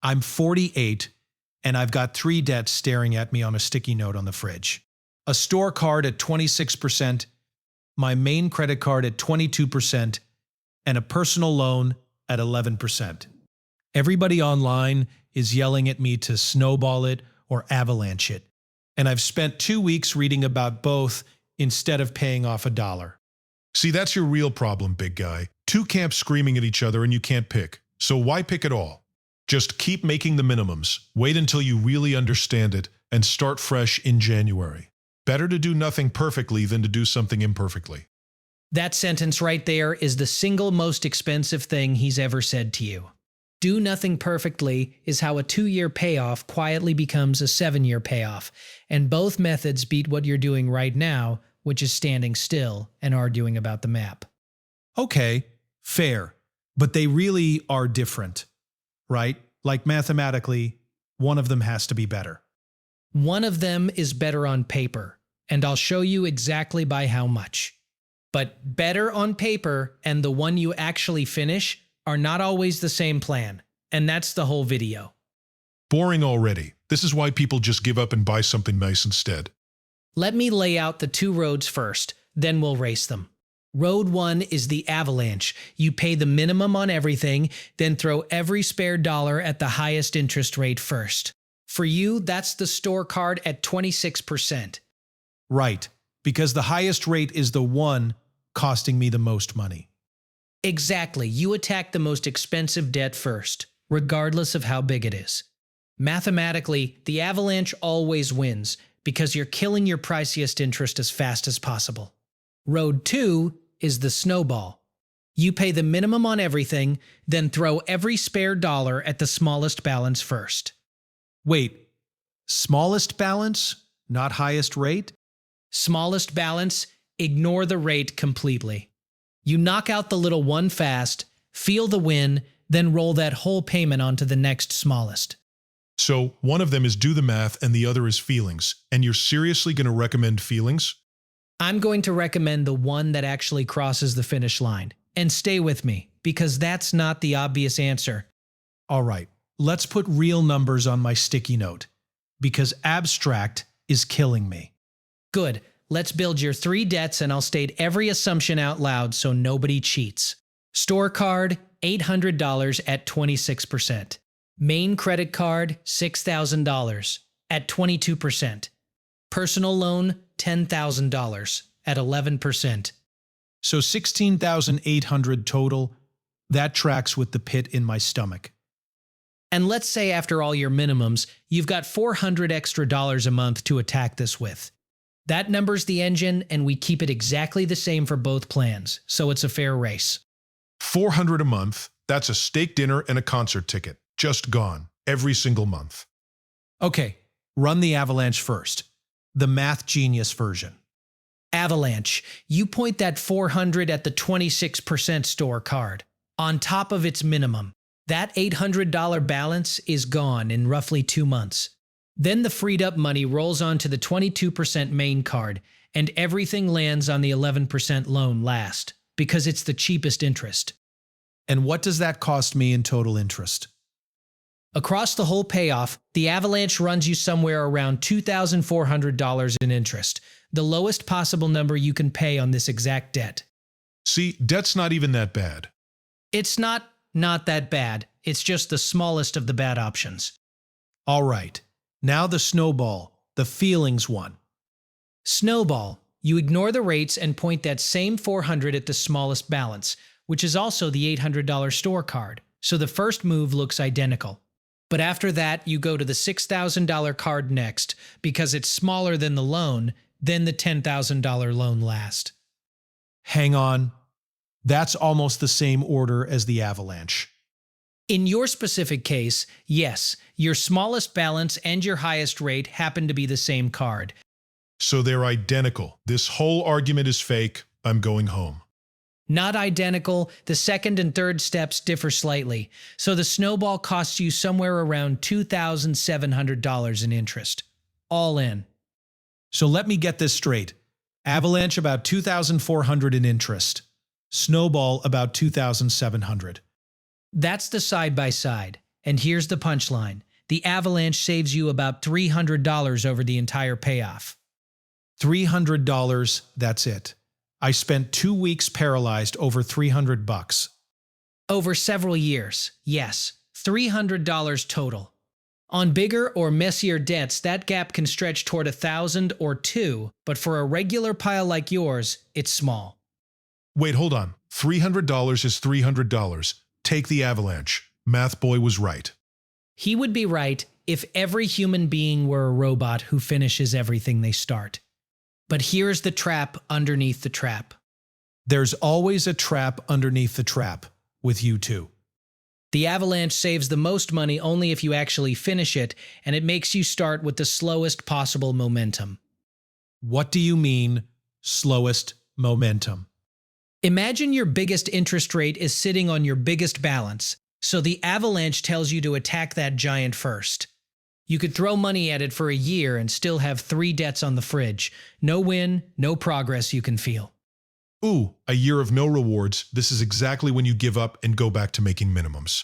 I'm 48, and I've got 3 debts staring at me on a sticky note on the fridge. A store card at 26%, my main credit card at 22%, and a personal loan at 11%. Everybody online is yelling at me to snowball it or avalanche it, and I've spent 2 weeks reading about both instead of paying off $1. See, that's your real problem, big guy. 2 camps screaming at each other and you can't pick. So why pick at all? Just keep making the minimums, wait until you really understand it, and start fresh in January. Better to do nothing perfectly than to do something imperfectly. That sentence right there is the single most expensive thing he's ever said to you. Do nothing perfectly is how a 2-year payoff quietly becomes a 7-year payoff, and both methods beat what you're doing right now, which is standing still and arguing about the map. Okay, fair, but they really are different, right? Like mathematically, one of them has to be better. One of them is better on paper, and I'll show you exactly by how much. But better on paper and the one you actually finish are not always the same plan, and that's the whole video. Boring already. This is why people just give up and buy something nice instead. Let me lay out the 2 roads first, then we'll race them. Road 1 is the Avalanche. You pay the minimum on everything, then throw every spare dollar at the highest interest rate first. For you, that's the store card at 26%. Right, because the highest rate is the one costing me the most money. Exactly, you attack the most expensive debt first, regardless of how big it is. Mathematically, the Avalanche always wins, because you're killing your priciest interest as fast as possible. Road 2 is the Snowball. You pay the minimum on everything, then throw every spare dollar at the smallest balance first. Wait, smallest balance, not highest rate? Smallest balance, ignore the rate completely. You knock out the little one fast, feel the win, then roll that whole payment onto the next smallest. So one of them is do the math and the other is feelings. And you're seriously going to recommend feelings? I'm going to recommend the one that actually crosses the finish line. And stay with me, because that's not the obvious answer. All right, let's put real numbers on my sticky note, because abstract is killing me. Good. Let's build your 3 debts and I'll state every assumption out loud so nobody cheats. Store card, $800 at 26%. Main credit card, $6,000 at 22%. Personal loan, $10,000 at 11%. So $16,800 total, that tracks with the pit in my stomach. And let's say after all your minimums, you've got $400 extra a month to attack this with. That number's the engine, and we keep it exactly the same for both plans, so it's a fair race. $400 a month, that's a steak dinner and a concert ticket. Just gone, every single month. Okay, run the Avalanche first. The math genius version. Avalanche, you point that $400 at the 26% store card, on top of its minimum. That $800 balance is gone in roughly 2 months. Then the freed up money rolls onto the 22% main card, and everything lands on the 11% loan last, because it's the cheapest interest. And what does that cost me in total interest? Across the whole payoff, the Avalanche runs you somewhere around $2,400 in interest, the lowest possible number you can pay on this exact debt. See, debt's not even that bad. It's not that bad, it's just the smallest of the bad options. All right, now the Snowball, the feelings one. Snowball, you ignore the rates and point that same $400 at the smallest balance, which is also the $800 store card, so the first move looks identical. But after that, you go to the $6,000 card next, because it's smaller than the loan, then the $10,000 loan last. Hang on. That's almost the same order as the Avalanche. In your specific case, yes, your smallest balance and your highest rate happen to be the same card. So they're identical. This whole argument is fake. I'm going home. Not identical, the second and third steps differ slightly, so the Snowball costs you somewhere around $2,700 in interest. All in. So let me get this straight. Avalanche about $2,400 in interest. Snowball about $2,700. That's the side-by-side, And here's the punchline. The Avalanche saves you about $300 over the entire payoff. $300, that's it. I spent 2 weeks paralyzed over $300. Over several years, yes, $300 total. On bigger or messier debts, that gap can stretch toward $1,000 or $2,000, but for a regular pile like yours, it's small. Wait, hold on. $300 is $300. Take the Avalanche. Math boy was right. He would be right if every human being were a robot who finishes everything they start. But here's the trap underneath the trap. There's always a trap underneath the trap, with you too. The Avalanche saves the most money only if you actually finish it, and it makes you start with the slowest possible momentum. What do you mean, slowest momentum? Imagine your biggest interest rate is sitting on your biggest balance, so the Avalanche tells you to attack that giant first. You could throw money at it for a year and still have 3 debts on the fridge. No win, no progress you can feel. Ooh, a year of no rewards. This is exactly when you give up and go back to making minimums.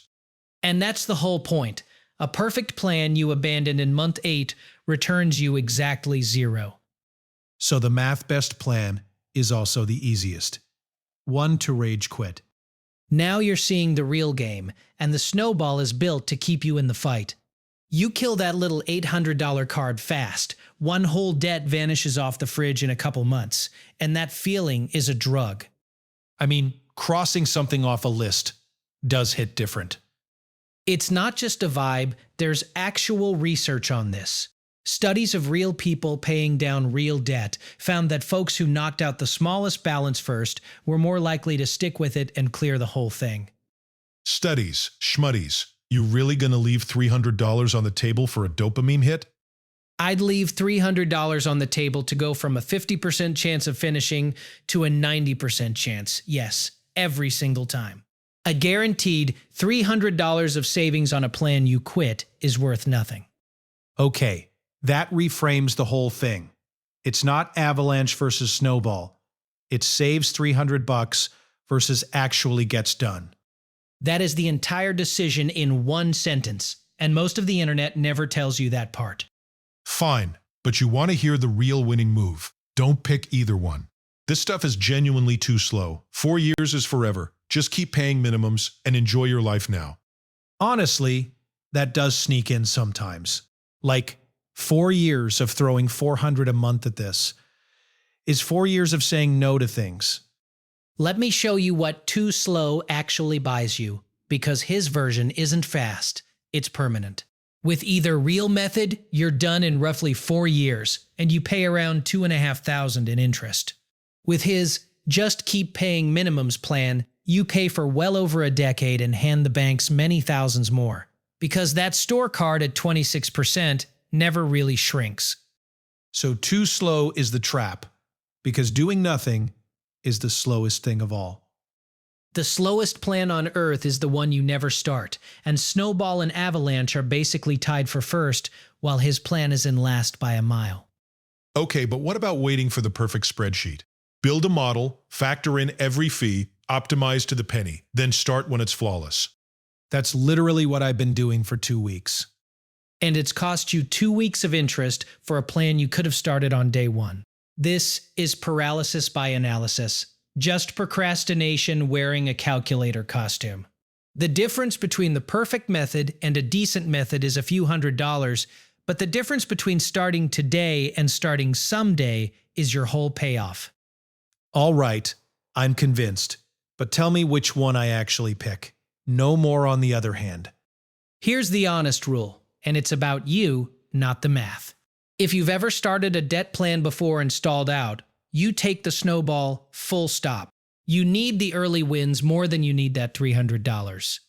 And that's the whole point. A perfect plan you abandoned in month 8 returns you exactly 0. So the math best plan is also the easiest. One to rage quit. Now you're seeing the real game, and the Snowball is built to keep you in the fight. You kill that little $800 card fast, one whole debt vanishes off the fridge in a couple months, and that feeling is a drug. I mean, crossing something off a list does hit different. It's not just a vibe, there's actual research on this. Studies of real people paying down real debt found that folks who knocked out the smallest balance first were more likely to stick with it and clear the whole thing. Studies, schmuddies. You really gonna leave $300 on the table for a dopamine hit? I'd leave $300 on the table to go from a 50% chance of finishing to a 90% chance, yes, every single time. A guaranteed $300 of savings on a plan you quit is worth nothing. Okay, that reframes the whole thing. It's not Avalanche versus Snowball. It saves $300 versus actually gets done. That is the entire decision in one sentence, and most of the internet never tells you that part. Fine, but you want to hear the real winning move. Don't pick either one. This stuff is genuinely too slow. 4 years is forever. Just keep paying minimums and enjoy your life now. Honestly, that does sneak in sometimes. Like 4 years of throwing $400 a month at this is 4 years of saying no to things. Let me show you what too slow actually buys you, because his version isn't fast, it's permanent. With either real method, you're done in roughly 4 years, and you pay around $2,500 in interest. With his just keep paying minimums plan, you pay for well over a decade and hand the banks many thousands more, because that store card at 26% never really shrinks. So too slow is the trap, because doing nothing is the slowest thing of all. The slowest plan on Earth is the one you never start, and Snowball and Avalanche are basically tied for first, while his plan is in last by a mile. Okay, but what about waiting for the perfect spreadsheet? Build a model, factor in every fee, optimize to the penny, then start when it's flawless. That's literally what I've been doing for 2 weeks. And it's cost you 2 weeks of interest for a plan you could have started on day 1. This is paralysis by analysis, just procrastination wearing a calculator costume. The difference between the perfect method and a decent method is a few $100s, but the difference between starting today and starting someday is your whole payoff. All right, I'm convinced, but tell me which one I actually pick. No more on the other hand. Here's the honest rule, and it's about you, not the math. If you've ever started a debt plan before and stalled out, you take the Snowball full stop. You need the early wins more than you need that $300.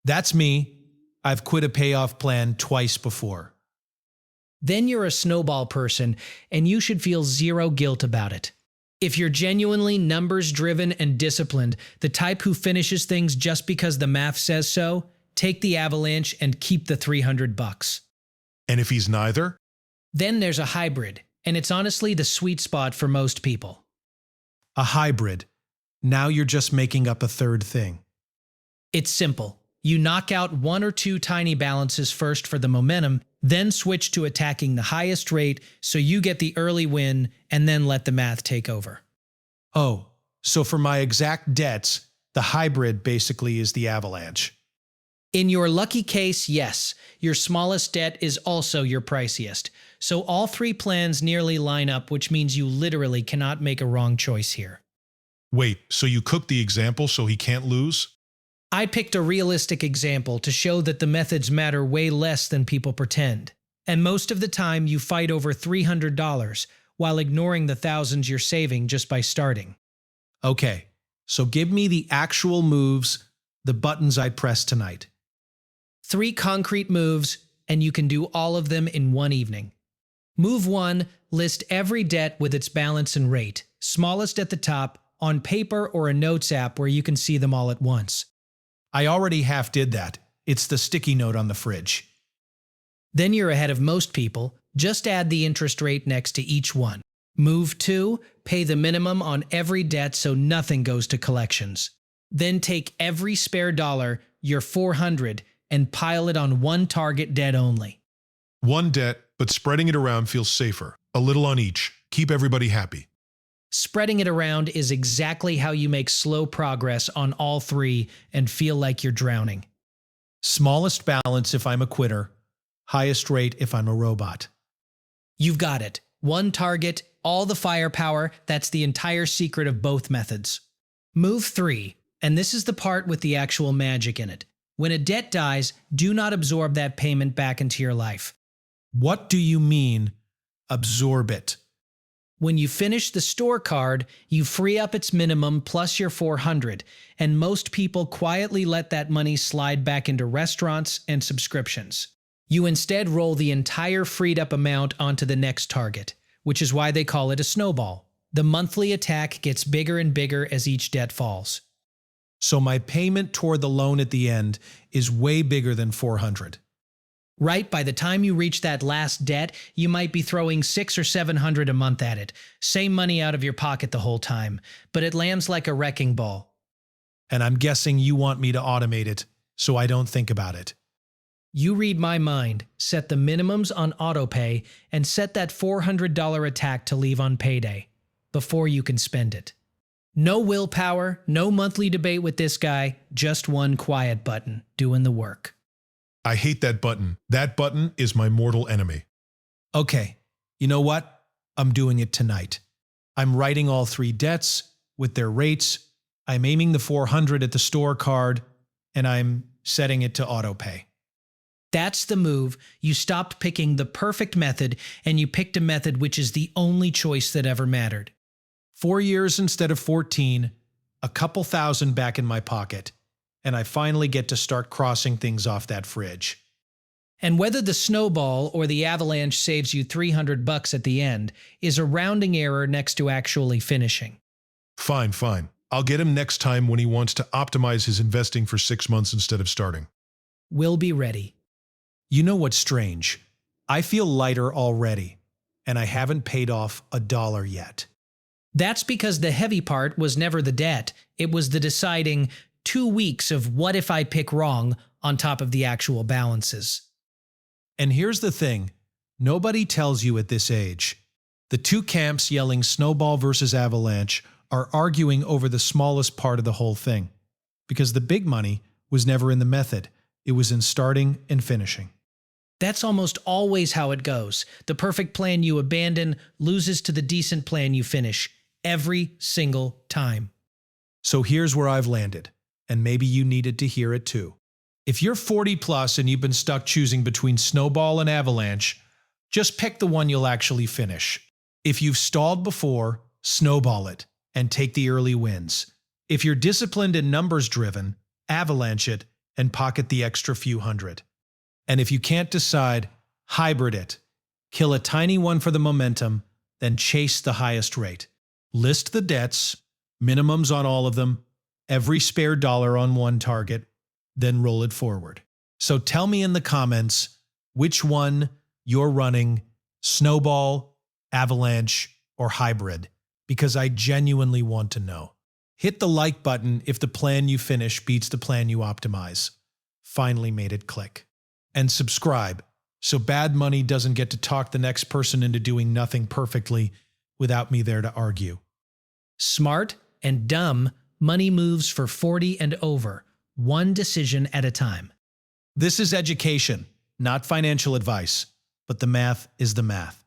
That's me. I've quit a payoff plan twice before. Then you're a Snowball person, and you should feel zero guilt about it. If you're genuinely numbers-driven and disciplined, the type who finishes things just because the math says so, take the Avalanche and keep the $300. And if he's neither? Then there's a hybrid, and it's honestly the sweet spot for most people. A hybrid. Now you're just making up a third thing. It's simple. You knock out one or two tiny balances first for the momentum, then switch to attacking the highest rate so you get the early win, and then let the math take over. Oh, so for my exact debts, the hybrid basically is the Avalanche. In your lucky case, yes, your smallest debt is also your priciest. So all three plans nearly line up, which means you literally cannot make a wrong choice here. Wait, so you cooked the example so he can't lose? I picked a realistic example to show that the methods matter way less than people pretend. And most of the time you fight over $300 while ignoring the thousands you're saving just by starting. Okay, so give me the actual moves, the buttons I'd press tonight. 3 concrete moves, and you can do all of them in one evening. Move 1, list every debt with its balance and rate, smallest at the top, on paper or a notes app where you can see them all at once. I already half did that. It's the sticky note on the fridge. Then you're ahead of most people. Just add the interest rate next to each one. Move 2, pay the minimum on every debt so nothing goes to collections. Then take every spare dollar, your $400, and pile it on one target debt only. One debt, but spreading it around feels safer. A little on each. Keep everybody happy. Spreading it around is exactly how you make slow progress on all 3 and feel like you're drowning. Smallest balance if I'm a quitter, highest rate if I'm a robot. You've got it. One target, all the firepower, that's the entire secret of both methods. Move 3, and this is the part with the actual magic in it. When a debt dies, do not absorb that payment back into your life. What do you mean, absorb it? When you finish the store card, you free up its minimum plus your $400, and most people quietly let that money slide back into restaurants and subscriptions. You instead roll the entire freed up amount onto the next target, which is why they call it a snowball. The monthly attack gets bigger and bigger as each debt falls. So my payment toward the loan at the end is way bigger than $400. Right, by the time you reach that last debt, you might be throwing $600 or $700 a month at it. Same money out of your pocket the whole time, but it lands like a wrecking ball. And I'm guessing you want me to automate it, so I don't think about it. You read my mind, set the minimums on autopay, and set that $400 attack to leave on payday, before you can spend it. No willpower, no monthly debate with this guy, just one quiet button, doing the work. I hate that button. That button is my mortal enemy. Okay, you know what? I'm doing it tonight. I'm writing all 3 debts with their rates. I'm aiming the $400 at the store card, and I'm setting it to autopay. That's the move. You stopped picking the perfect method, and you picked a method which is the only choice that ever mattered. 4 years instead of 14, a couple thousand back in my pocket, and I finally get to start crossing things off that fridge. And whether the snowball or the avalanche saves you $300 at the end is a rounding error next to actually finishing. Fine, fine. I'll get him next time when he wants to optimize his investing for 6 months instead of starting. We'll be ready. You know what's strange? I feel lighter already, and I haven't paid off $1 yet. That's because the heavy part was never the debt. It was the deciding 2 weeks of what if I pick wrong on top of the actual balances. And here's the thing, nobody tells you at this age. The 2 camps yelling Snowball versus Avalanche are arguing over the smallest part of the whole thing. Because the big money was never in the method, it was in starting and finishing. That's almost always how it goes. The perfect plan you abandon loses to the decent plan you finish, every single time. So here's where I've landed, and maybe you needed to hear it too. If you're 40 plus and you've been stuck choosing between Snowball and Avalanche, just pick the one you'll actually finish. If you've stalled before, snowball it and take the early wins. If you're disciplined and numbers driven, Avalanche it and pocket the extra few hundred. And if you can't decide, hybrid it. Kill a tiny one for the momentum, then chase the highest rate. List the debts, minimums on all of them, every spare dollar on one target, then roll it forward. So tell me in the comments which one you're running, Snowball, Avalanche, or Hybrid, because I genuinely want to know. Hit the like button if the plan you finish beats the plan you optimize. finally made it click. And subscribe so bad money doesn't get to talk the next person into doing nothing perfectly without me there to argue. Smart and dumb money moves for 40 and over, one decision at a time. This is education, not financial advice, but the math is the math.